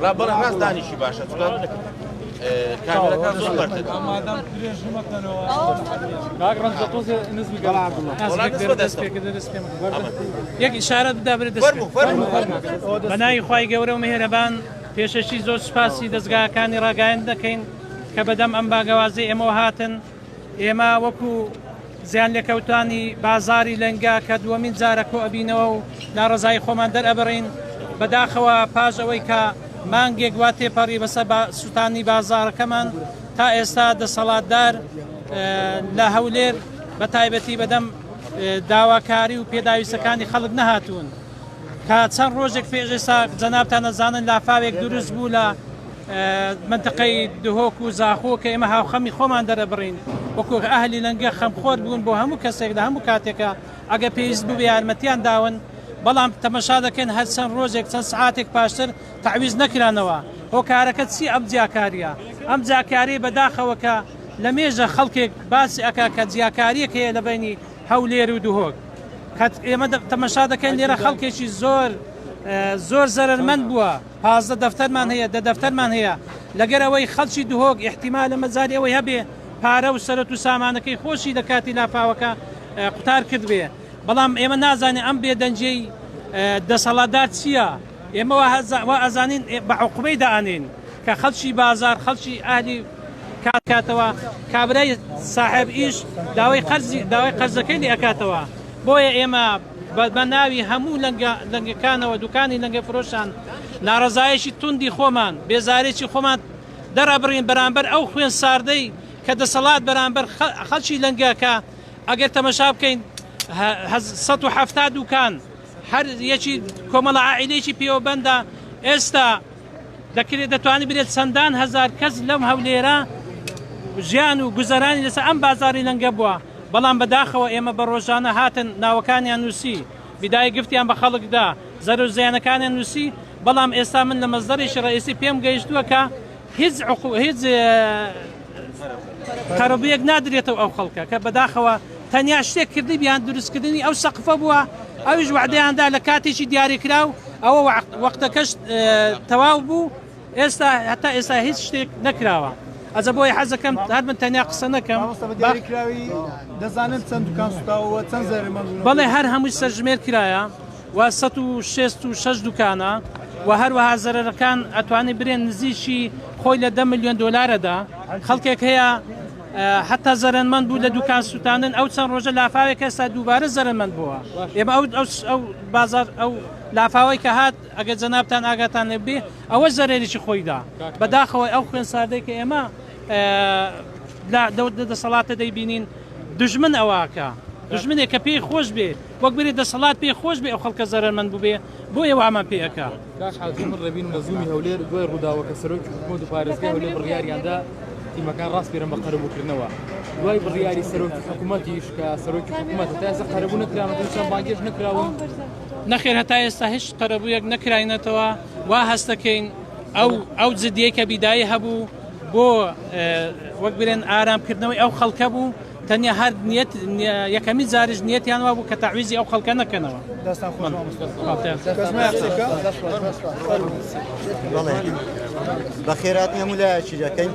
ڕا بەڵێ ڕاست دانیشی باشە کامێرەکان زۆر بەرتن یەک ئیشارە بدابرێت بەناوی خوای گەورە و مێهرەبان پێشەشی زۆر سوپاسی دەستگاکانی ڕاگەیان دەکەین کە بەدەم ئەم باگەوازی ئێمە هاتن ئێمە وەکو زیان لێکەوتانی بازاری لەنگا کە دووەمین جارە کۆ ئەبینەوە و ناڕزایی خۆمان دەرئەبڕین بەداخەوە پاش ئەوەی کە مانگێک وا تێپەڕی بەسەر سووتانی بازارەکەمان تا ئێستا دەسەڵاتدار لە هەولێر بە تایبەتی بەدەم داواکاری و پێداویستەکانی خەڵک نەهاتوون کە چەند ڕۆژێک پێش ئێستا جەنابتان نەزانن لافاوێک دروست بوو لە منتقەی دهۆک و زاخۆ کە ئێمە هاوخەمی خۆمان دەرەبڕین وەکو ئەهلی لەنگە خەمخۆر بوون بۆ هەموو کەسێک لە هەموو کاتێکە ئەگە پێویست بوو بە یارمەتیان داون بەڵام تەمەشا دەکەن هەر چەند ڕۆژێک چەند سعاتێک پاشتر تعویز نەکرانەوە هۆکارەکە چی ئەم جیاکاریە ئەم جیاکاری بەداخەوە کە لە مێژە خەڵکێک باسی ئەکا کە جیاکاریەک هەیە لە بینی هەولێر و دهۆک ئێمە تەمەشا دەکەن لێرە خەڵکێکی زۆر زەرمەند بووە 15 دەفتەرمان هەیە دەفتەرمان هەیە لەگەرەوەی خەڵکی دهۆک احتیمال لە مەزاری ئەوەی هەبێ پارە و سەرەت و سامانەکەی خۆشی لە کاتی لاپاوەکە قوتار کرد بێ بەڵام ئێمە نازانێ ئەم بێدەنجەی دەسەڵاتدار چییە ئێمە ئەزانین بە عقوبەی دائانین کە خەڵکی بازار خەڵکی ئاهلی کاتەوە کابرای صاحب ئیش داوای قەرزەکەی لێ ئەکاتەوە بۆیە ئێمە بە ناوی هەموو لەنگەکانەوە دوکانی لەنگە فرۆشان ناڕزایەکی توندی خۆمان بێزارێکی خۆمان دەڕەبڕین بەرامبەر ئەو خوێن ساردەی کە دەسەڵات بەرامبەر خەڵکی لەنگەکە ئەگەر تەمەشا بکەین 170 دوکان هەر یەکی کۆمەڵە عائیلەیەکی پێوەبەندە ئێستا دەتوانێت بێت چەندان هەزار کەس لەم هەولێرە ژیان و گوزەرانی لەسەر ئەم بازاری لەنگە بووە بەڵام بەداخەوە ئێمە بە ڕۆژانە هاتن ناوەکانیان نووسی بیدای گفتیان بە خەڵکدا زەر و زیانەکانیان نووسی بەڵام ئێستا من لە مەزدەڕیشی ڕئیسی پێم گەیشتووە کە هیچ قەرەبوویەک نادرێتەوە ئەو خەڵکە کە بەداخەوە تەنیا شتێک کردی بیان دروستکردنی ئەو سەقفە بووە ئەویش وعدەیاندا لە کاتێکی دیاریکراو ئەوە وەختەکەش تەواو بوو ئێستا هەتا ئێستا هیچ شتێک نەکراوە ئەجە بۆی حەزەکەم هەر من تەنیا قسە نەکەم دەزانن چەند دوکان سوتاوە چەند زەرمەند بەڵێ هەر هەمووی سەرژمێر کرایە و 166 دوکانە و هەروەها زەرەرەکان ئەتوانێت برێن نزیشی خۆی لە 10 ملیۆن دۆلارەدا خەڵکێک هەیە حتا زەرمەند بوو لە دوکان سووتاندن ئەو چەند ڕۆژە لافاوێک ئێستا دووبارە زەرمەند بووە ئێمە ئەو بازار ئەو لافاوەی کە هات ئەگەر جەنابتان ئاگاتان لێ بێ ئەوە زەرێریی خۆیدا بەداخەوەی ئەو خوێن ساردەی کە ئێمە دەسەڵاتە دەیبینین دژمن ئەوواکە دژمنێک کە پێی خۆش بێ وەک بێ دەسەڵات پێی خۆش بێ ئەو خەڵکە زەرمەند بوو بێ بۆ ئێوە ئامان پێەکە من ڕێبین مەزومی هەولێر دوای ڕووداوەکە سەرۆکی حکومەت و پارێزگای هەولێر بڕیاریاندا تیمەکان ڕاست پێرن بە قەرەبووکردنەوە دوای بڕیاری سەرۆکی حکومەتیش کە سەرۆکی حکومەت تا ئێستا قەرەبوو نەکراون چەند بانگێش نەکراون نەخێر هەتا ئێستا هیچ قەرەبوویەک نەکراینەتەوە وا هەست دەکەین ئەو جدیە کە بیدایی هەبوو بۆ وەک برێن ئارامکردنەوەی ئەو خەڵکە بوو تەنیا هەر یەکەمی جاریش نیەتیان وا بوو کە تەعویزی ئەو خەڵکە نەکەنەوە بە خێرات هەموو لایەکی دەکەین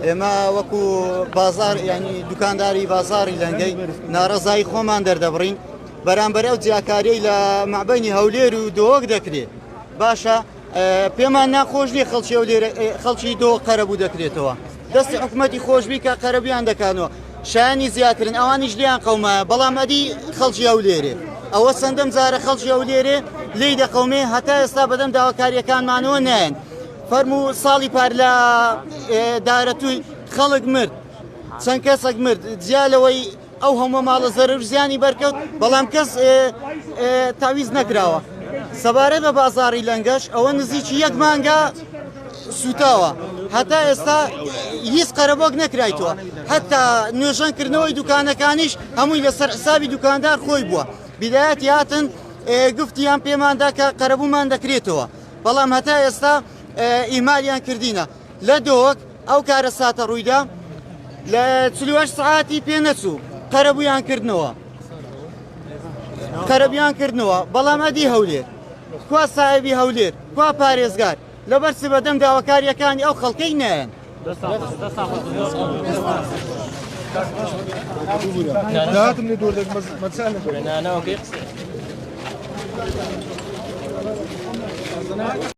ئێمە وەکو بازار ینی دوکانداری بازاری لەنگەی ناڕەزایی خۆمان دەردەبڕین بەرامبەر ئەو جیاکاریەی لە مابەینی هەولێر و دۆک دەکرێت باشە پێمان ناخۆشی خەڵکی دۆ قەرەبوو دەکرێتەوە دەستی حکومەتی خۆشببی کە قەرەبیان دەکانەوە شایانی زیاترن ئەوانیش لیان قەومایە بەڵام ئەدی خەڵکی هەولێرێ ئەوە چەندەم جارە خەڵکی هەولێرێ لی دەقەومێ هەتا ئێستا بەدەم داواکاریەکانمانەوە نایەن فەرموو ساڵی پار لە دارەتووی خەڵک مرد چەند کەسێک مرد جیالەوەی ئەو هەموو ماڵە زەرر زیانی بەرکەوت بەڵام کەس تاویز نەکراوە سەبارەت بە بازاری لەنگەش ئەوە نزیکی یەک مانگە سوتاوە هەتا ئێستا هیچ قەرەبۆک نەکرایتەوە هەتا نوێژەنکردنەوەی دوکانەکانیش هەمووی لەسەر حسابی دوکاندار خۆی بووە بیدایەتی هاتن گفتیان پێماندا کە قەرەبوومان دەکرێتەوە بەڵام هەتا ئێستا ئیمالیان کردینە لە دۆک ئەو کارە ساتە ڕوویدا لە 48 ساعتی پێ نەچوو قەرەبوویان کردنەوە بەڵام ئەدی هەولێر کوا ساحێبی هەولێر کوا پارێزگار لەبەر سبەدەم داواکاریەکانی ئەو خەڵکەی نایەن داهاتم لێ دوور مەچانە